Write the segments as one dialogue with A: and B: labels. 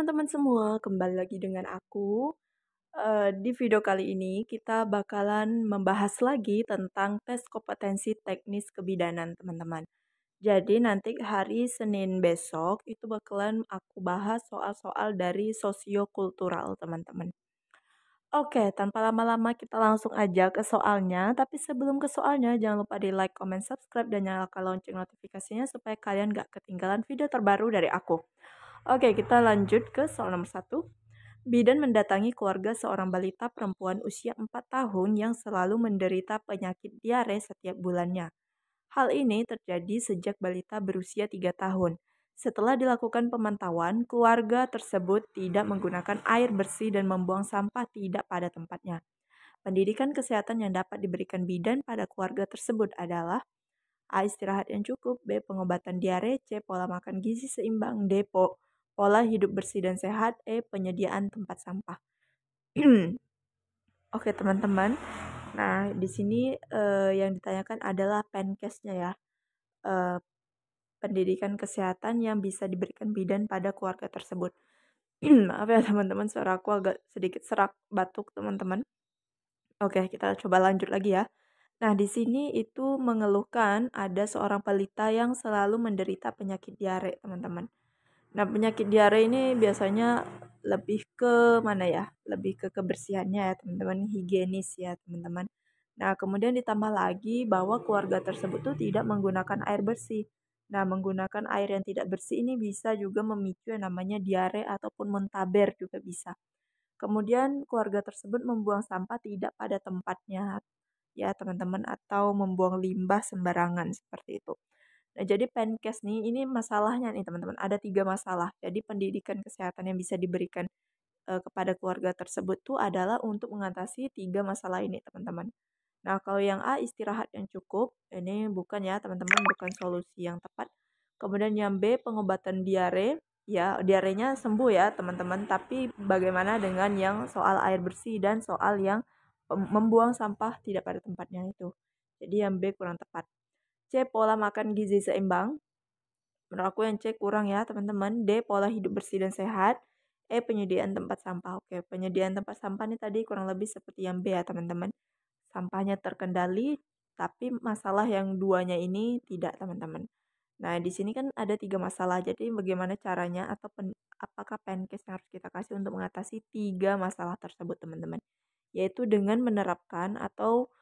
A: teman-teman semua, kembali lagi dengan aku. Di video kali ini kita bakalan membahas lagi tentang tes kompetensi teknis kebidanan, teman-teman. Jadi nanti hari Senin besok itu bakalan aku bahas soal-soal dari sosiokultural, teman-teman. Oke, tanpa lama-lama kita langsung aja ke soalnya. Tapi sebelum ke soalnya, jangan lupa di like, comment, subscribe, dan nyalakan lonceng notifikasinya supaya kalian gak ketinggalan video terbaru dari aku. Oke, kita lanjut ke soal nomor satu. Bidan mendatangi keluarga seorang balita perempuan usia 4 tahun yang selalu menderita penyakit diare setiap bulannya. Hal ini terjadi sejak balita berusia 3 tahun. Setelah dilakukan pemantauan, keluarga tersebut tidak menggunakan air bersih dan membuang sampah tidak pada tempatnya. Pendidikan kesehatan yang dapat diberikan bidan pada keluarga tersebut adalah A. Istirahat yang cukup, B. Pengobatan diare, C. Pola makan gizi seimbang, D. Pola hidup bersih dan sehat, E. Penyediaan tempat sampah. Oke teman-teman, nah di sini yang ditanyakan adalah penkesnya ya, eh, pendidikan kesehatan yang bisa diberikan bidan pada keluarga tersebut. Maaf ya teman-teman, suara aku agak sedikit serak batuk teman-teman. Oke, kita coba lanjut lagi ya. Nah, di sini itu mengeluhkan ada seorang balita yang selalu menderita penyakit diare, teman-teman. Nah, penyakit diare ini biasanya lebih ke mana ya? Lebih ke kebersihannya ya, teman-teman, higienis ya, teman-teman. Nah, kemudian ditambah lagi bahwa keluarga tersebut tuh tidak menggunakan air bersih. Nah, menggunakan air yang tidak bersih ini bisa juga memicu yang namanya diare ataupun muntaber juga bisa. Kemudian keluarga tersebut membuang sampah tidak pada tempatnya ya teman-teman, atau membuang limbah sembarangan seperti itu. Nah, jadi Penkes nih, ini masalahnya nih teman-teman, ada 3 masalah. Jadi pendidikan kesehatan yang bisa diberikan kepada keluarga tersebut tuh adalah untuk mengatasi 3 masalah ini teman-teman. Nah, kalau yang A, istirahat yang cukup, ini bukan ya teman-teman, bukan solusi yang tepat. Kemudian yang B, pengobatan diare, ya diarenya sembuh ya teman-teman, tapi bagaimana dengan yang soal air bersih dan soal yang membuang sampah tidak pada tempatnya itu. Jadi yang B kurang tepat. C, pola makan gizi seimbang. Menurut aku yang C kurang ya teman-teman. D, pola hidup bersih dan sehat. E, penyediaan tempat sampah. Oke, penyediaan tempat sampah ini tadi kurang lebih seperti yang B ya teman-teman. Sampahnya terkendali, tapi masalah yang duanya ini tidak teman-teman. Nah, di sini kan ada 3 masalah. Jadi bagaimana caranya atau apakah Penkes yang harus kita kasih untuk mengatasi 3 masalah tersebut teman-teman. Yaitu dengan menerapkan atau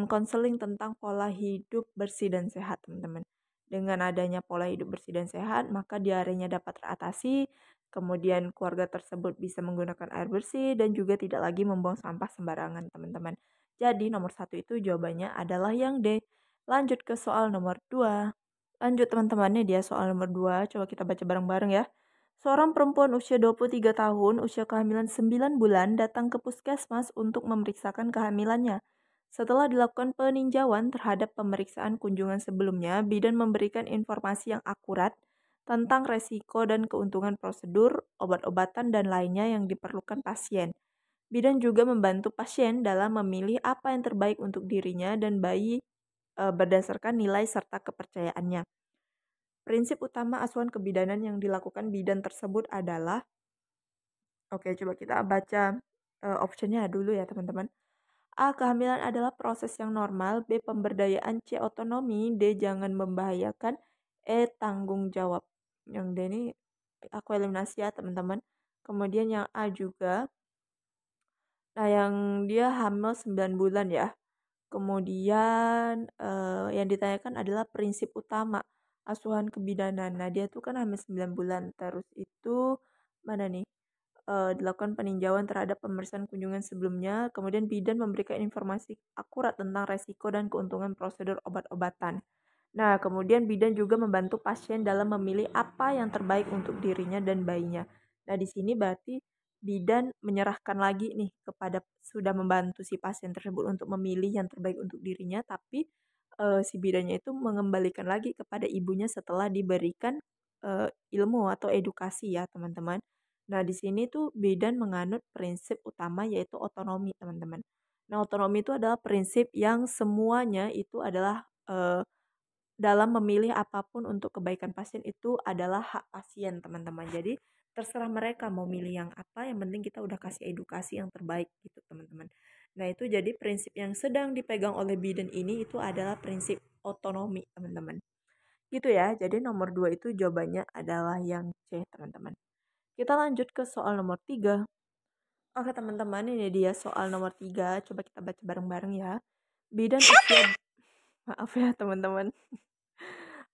A: konseling tentang pola hidup bersih dan sehat teman-teman. Dengan adanya pola hidup bersih dan sehat, maka diarenya dapat teratasi, kemudian keluarga tersebut bisa menggunakan air bersih dan juga tidak lagi membuang sampah sembarangan teman-teman. Jadi nomor 1 itu jawabannya adalah yang D. Lanjut ke soal nomor 2. Lanjut teman-temannya dia soal nomor 2. Coba kita baca bareng-bareng ya. Seorang perempuan usia 23 tahun, usia kehamilan 9 bulan, datang ke puskesmas untuk memeriksakan kehamilannya. Setelah dilakukan peninjauan terhadap pemeriksaan kunjungan sebelumnya, bidan memberikan informasi yang akurat tentang resiko dan keuntungan prosedur, obat-obatan, dan lainnya yang diperlukan pasien. Bidan juga membantu pasien dalam memilih apa yang terbaik untuk dirinya dan bayi berdasarkan nilai serta kepercayaannya. Prinsip utama asuhan kebidanan yang dilakukan bidan tersebut adalah, oke coba kita baca optionnya dulu ya teman-teman. A. Kehamilan adalah proses yang normal. B. Pemberdayaan. C. Otonomi. D. Jangan membahayakan. E. Tanggung jawab. Yang D ini aku eliminasi ya teman-teman. Kemudian yang A juga. Nah yang dia hamil 9 bulan ya. Kemudian yang ditanyakan adalah prinsip utama asuhan kebidanan. Nah dia tuh kan hamil 9 bulan. Terus itu mana nih? Dilakukan peninjauan terhadap pemeriksaan kunjungan sebelumnya, kemudian bidan memberikan informasi akurat tentang resiko dan keuntungan prosedur obat-obatan. Nah, kemudian bidan juga membantu pasien dalam memilih apa yang terbaik untuk dirinya dan bayinya. Nah, di sini berarti bidan menyerahkan lagi nih kepada sudah membantu si pasien tersebut untuk memilih yang terbaik untuk dirinya, tapi si bidannya itu mengembalikan lagi kepada ibunya setelah diberikan ilmu atau edukasi ya, teman-teman. Nah, di sini tuh bidan menganut prinsip utama yaitu otonomi, teman-teman. Nah, otonomi itu adalah prinsip yang semuanya itu adalah dalam memilih apapun untuk kebaikan pasien itu adalah hak pasien, teman-teman. Jadi, terserah mereka mau milih yang apa, yang penting kita udah kasih edukasi yang terbaik gitu teman-teman. Nah itu jadi prinsip yang sedang dipegang oleh bidan ini itu adalah prinsip otonomi teman-teman. Gitu ya, jadi nomor 2 itu jawabannya adalah yang C teman-teman. Kita lanjut ke soal nomor 3. Oke teman-teman, ini dia soal nomor 3. Coba kita baca bareng-bareng ya. Bidan usia... Maaf ya teman-teman.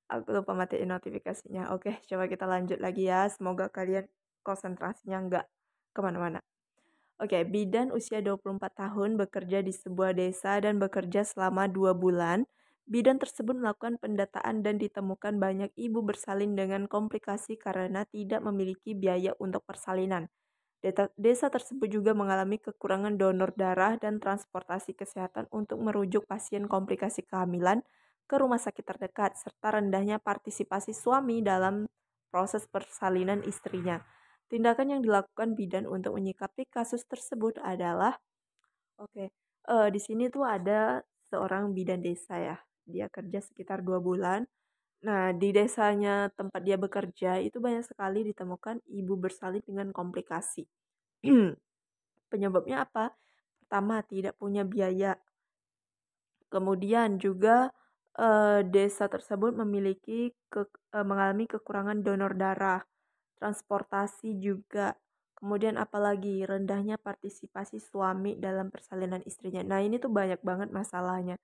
A: Aku lupa matiin notifikasinya. Oke, coba kita lanjut lagi ya. Semoga kalian konsentrasinya nggak kemana-mana. Oke, bidan usia 24 tahun bekerja di sebuah desa dan bekerja selama 2 bulan. Bidan tersebut melakukan pendataan dan ditemukan banyak ibu bersalin dengan komplikasi karena tidak memiliki biaya untuk persalinan. Desa tersebut juga mengalami kekurangan donor darah dan transportasi kesehatan untuk merujuk pasien komplikasi kehamilan ke rumah sakit terdekat, serta rendahnya partisipasi suami dalam proses persalinan istrinya. Tindakan yang dilakukan bidan untuk menyikapi kasus tersebut adalah, oke, di sini tuh ada seorang bidan desa ya. Dia kerja sekitar 2 bulan. Nah, di desanya tempat dia bekerja itu banyak sekali ditemukan ibu bersalin dengan komplikasi. Penyebabnya apa? Pertama, tidak punya biaya. Kemudian juga desa tersebut mengalami kekurangan donor darah, transportasi juga. Kemudian apalagi rendahnya partisipasi suami dalam persalinan istrinya. Nah, ini tuh banyak banget masalahnya.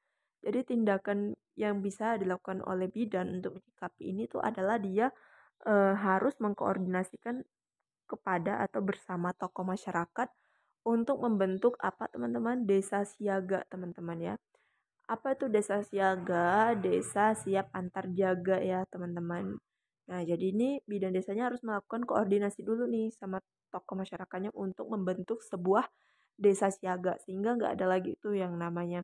A: Jadi tindakan yang bisa dilakukan oleh bidan untuk menyikapi ini tuh adalah dia harus mengkoordinasikan kepada atau bersama tokoh masyarakat untuk membentuk apa teman-teman? Desa siaga teman-teman ya. Apa itu desa siaga? Desa siap antar jaga ya teman-teman. Nah jadi ini bidan desanya harus melakukan koordinasi dulu nih sama tokoh masyarakatnya untuk membentuk sebuah desa siaga sehingga nggak ada lagi itu yang namanya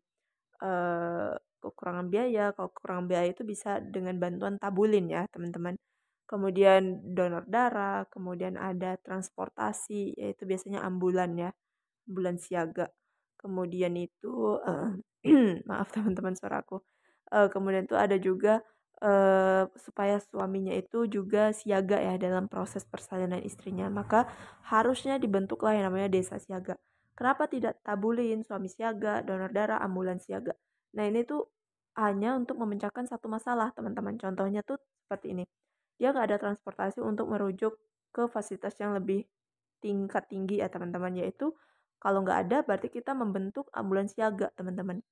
A: kekurangan biaya. Kalau kekurangan biaya itu bisa dengan bantuan tabulin ya teman-teman. Kemudian donor darah, kemudian ada transportasi, yaitu biasanya ambulan ya, ambulan siaga. Kemudian itu, maaf teman-teman suaraku. Kemudian itu ada juga supaya suaminya itu juga siaga ya dalam proses persalinan istrinya. Maka harusnya dibentuklah yang namanya desa siaga. Kenapa tidak tabulin, suami siaga, donor darah, ambulan siaga? Nah ini tuh hanya untuk memecahkan satu masalah teman-teman. Contohnya tuh seperti ini. Dia nggak ada transportasi untuk merujuk ke fasilitas yang lebih tingkat tinggi ya teman-teman. Yaitu kalau nggak ada berarti kita membentuk ambulans siaga teman-teman.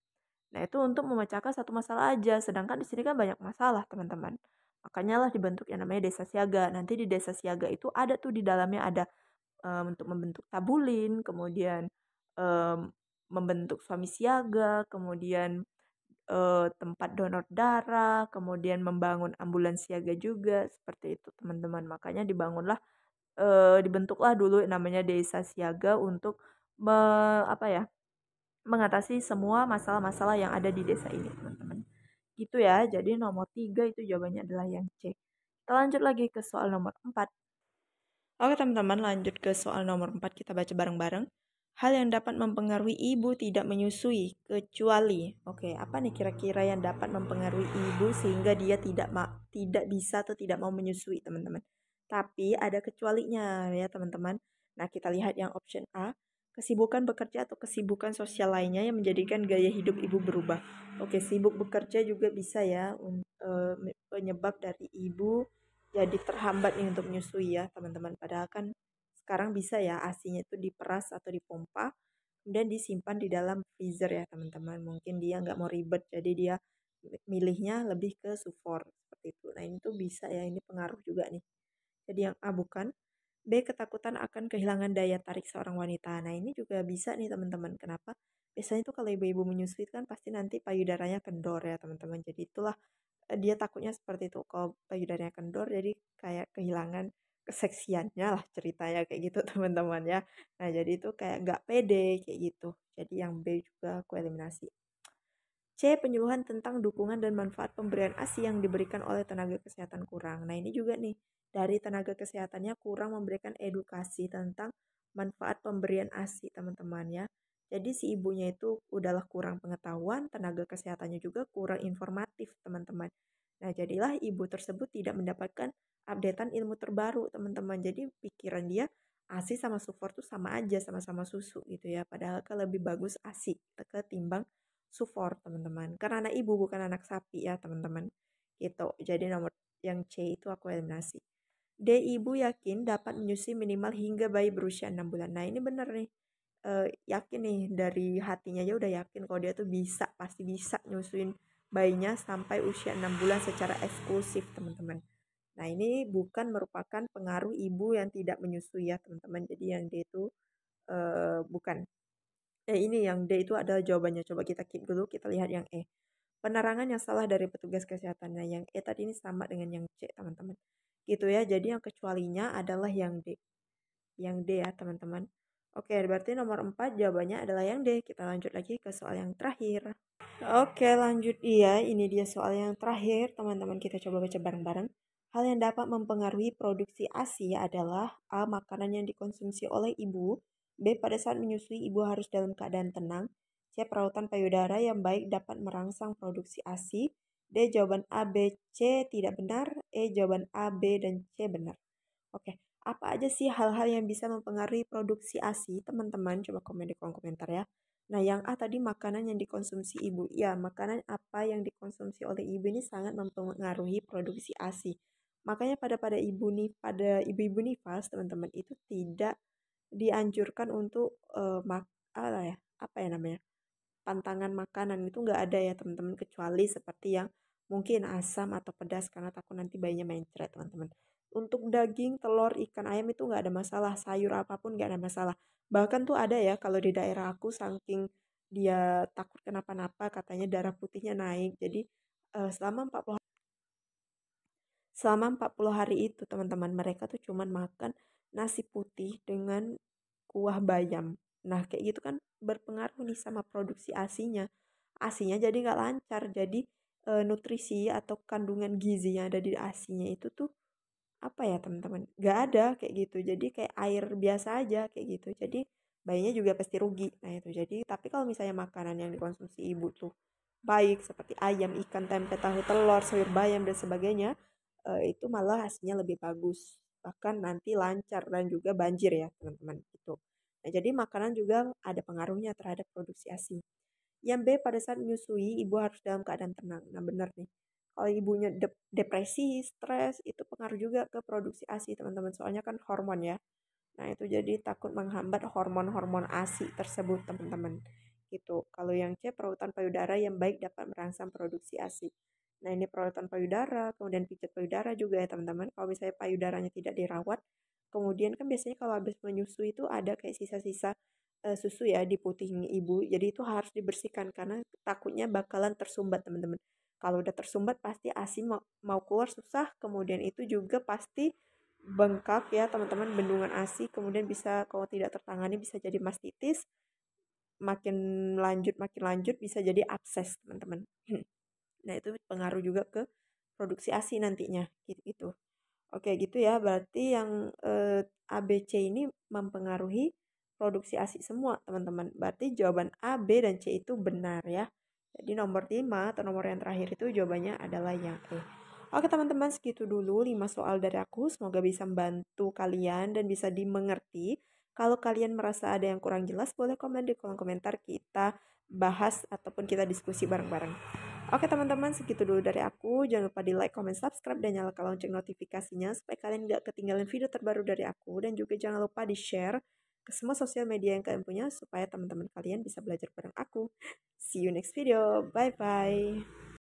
A: Nah itu untuk memecahkan satu masalah aja. Sedangkan di sini kan banyak masalah teman-teman. Makanya lah dibentuk yang namanya desa siaga. Nanti di desa siaga itu ada tuh di dalamnya ada untuk membentuk tabulin, kemudian membentuk suami siaga, kemudian tempat donor darah, kemudian membangun ambulans siaga juga, seperti itu teman-teman. Makanya dibentuklah dulu namanya desa siaga untuk apa ya, mengatasi semua masalah-masalah yang ada di desa ini teman-teman. Gitu ya, jadi nomor 3 itu jawabannya adalah yang C. Kita lanjut lagi ke soal nomor 4. Oke teman-teman, lanjut ke soal nomor 4, kita baca bareng-bareng. Hal yang dapat mempengaruhi ibu tidak menyusui, kecuali, oke, apa nih kira-kira yang dapat mempengaruhi ibu sehingga dia tidak bisa atau tidak mau menyusui, teman-teman. Tapi ada kecualinya ya, teman-teman. Nah, kita lihat yang option A, kesibukan bekerja atau kesibukan sosial lainnya yang menjadikan gaya hidup ibu berubah. Oke, sibuk bekerja juga bisa ya, penyebab dari ibu jadi terhambat nih untuk menyusui ya teman-teman. Padahal kan sekarang bisa ya ASINya itu diperas atau dipompa kemudian disimpan di dalam freezer ya teman-teman. Mungkin dia nggak mau ribet jadi dia milihnya lebih ke sufor seperti itu. Nah ini tuh bisa ya, ini pengaruh juga nih. Jadi yang A bukan. B, ketakutan akan kehilangan daya tarik seorang wanita. Nah ini juga bisa nih teman-teman. Kenapa? Biasanya tuh kalau ibu-ibu menyusui kan pasti nanti payudaranya kendor ya teman-teman. Jadi itulah dia takutnya seperti itu. Kalau payudaranya kendor jadi kayak kehilangan keseksiannya lah ceritanya kayak gitu teman-teman ya. Nah jadi itu kayak nggak pede kayak gitu. Jadi yang B juga aku eliminasi. C. Penyuluhan tentang dukungan dan manfaat pemberian ASI yang diberikan oleh tenaga kesehatan kurang. Nah ini juga nih, dari tenaga kesehatannya kurang memberikan edukasi tentang manfaat pemberian ASI teman-teman ya. Jadi si ibunya itu udahlah kurang pengetahuan, tenaga kesehatannya juga kurang informatif teman-teman. Nah, jadilah ibu tersebut tidak mendapatkan updatean ilmu terbaru, teman-teman. Jadi pikiran dia ASI sama sufor tuh sama aja, sama-sama susu gitu ya. Padahal kan lebih bagus ASI ketimbang sufor, teman-teman. Karena anak ibu bukan anak sapi ya, teman-teman. Gitu. Jadi nomor yang C itu aku eliminasi. D. Ibu yakin dapat menyusui minimal hingga bayi berusia 6 bulan. Nah, ini bener nih. Yakin nih dari hatinya aja udah yakin kalau dia tuh bisa, pasti bisa nyusuin bayinya sampai usia 6 bulan secara eksklusif, teman-teman. Nah, ini bukan merupakan pengaruh ibu yang tidak menyusui ya, teman-teman. Jadi yang D itu bukan. Ini yang D itu adalah jawabannya. Coba kita keep dulu, kita lihat yang E. Penerangan yang salah dari petugas kesehatan. Nah, yang E tadi ini sama dengan yang C, teman-teman. Gitu ya. Jadi yang kecualinya adalah yang D. Yang D ya, teman-teman. Oke, berarti nomor 4 jawabannya adalah yang D. Kita lanjut lagi ke soal yang terakhir. Oke, lanjut. Iya, ini dia soal yang terakhir. Teman-teman, kita coba baca bareng-bareng. Hal yang dapat mempengaruhi produksi ASI adalah A. Makanan yang dikonsumsi oleh ibu. B. Pada saat menyusui, ibu harus dalam keadaan tenang. C. Perawatan payudara yang baik dapat merangsang produksi ASI. D. Jawaban A, B, C tidak benar. E. Jawaban A, B, dan C benar. Oke, apa aja sih hal-hal yang bisa mempengaruhi produksi ASI, teman-teman? Coba komen di kolom komentar ya. Nah, yang A tadi makanan yang dikonsumsi ibu. Ya, makanan apa yang dikonsumsi oleh ibu ini sangat mempengaruhi produksi ASI. Makanya pada ibu-ibu nifas, teman-teman, itu tidak dianjurkan untuk apa ya namanya? Pantangan makanan itu nggak ada ya, teman-teman, kecuali seperti yang mungkin asam atau pedas karena takut nanti bayinya mencret, teman-teman. Untuk daging, telur, ikan, ayam itu nggak ada masalah, sayur apapun nggak ada masalah. Bahkan tuh ada ya kalau di daerah aku saking dia takut kenapa-napa katanya darah putihnya naik. Jadi selama 40 hari itu, teman-teman, mereka tuh cuman makan nasi putih dengan kuah bayam. Nah, kayak gitu kan berpengaruh nih sama produksi ASINya. ASINya jadi nggak lancar. Jadi nutrisi atau kandungan gizi yang ada di ASINya itu tuh apa ya, teman-teman? Nggak ada kayak gitu. Jadi kayak air biasa aja kayak gitu. Jadi bayinya juga pasti rugi. Nah, itu. Jadi tapi kalau misalnya makanan yang dikonsumsi ibu tuh baik seperti ayam, ikan, tempe, tahu, telur, sayur bayam dan sebagainya, itu malah hasilnya lebih bagus. Bahkan nanti lancar dan juga banjir ya, teman-teman, gitu. Nah, jadi makanan juga ada pengaruhnya terhadap produksi ASI. Yang B, pada saat menyusui, ibu harus dalam keadaan tenang. Nah, benar nih. Kalau ibunya depresi, stres, itu pengaruh juga ke produksi ASI, teman-teman. Soalnya kan hormon ya. Nah, itu jadi takut menghambat hormon-hormon ASI tersebut, teman-teman. Gitu. Kalau yang C, perawatan payudara yang baik dapat merangsang produksi ASI. Nah, ini perawatan payudara, kemudian pijat payudara juga ya, teman-teman. Kalau misalnya payudaranya tidak dirawat, kemudian kan biasanya kalau habis menyusui itu ada kayak sisa-sisa susu ya di putih ibu. Jadi itu harus dibersihkan karena takutnya bakalan tersumbat, teman-teman. Kalau udah tersumbat pasti ASI mau keluar susah, kemudian itu juga pasti bengkak ya, teman-teman, bendungan ASI, kemudian bisa kalau tidak tertangani bisa jadi mastitis, makin lanjut bisa jadi abses, teman-teman. Nah, itu pengaruh juga ke produksi ASI nantinya gitu. Oke, gitu ya. Berarti yang A, B, C ini mempengaruhi produksi ASI semua, teman-teman. Berarti jawaban A, B, dan C itu benar ya. Jadi nomor 5 atau nomor yang terakhir itu jawabannya adalah yang E. Oke, teman-teman, segitu dulu 5 soal dari aku. Semoga bisa membantu kalian dan bisa dimengerti. Kalau kalian merasa ada yang kurang jelas, boleh komen di kolom komentar, kita bahas ataupun kita diskusi bareng-bareng. Oke, teman-teman, segitu dulu dari aku. Jangan lupa di like, comment, subscribe, dan nyalakan lonceng notifikasinya supaya kalian gak ketinggalan video terbaru dari aku. Dan juga jangan lupa di-share ke semua sosial media yang kalian punya supaya teman-teman kalian bisa belajar bareng aku. See you next video. Bye-bye.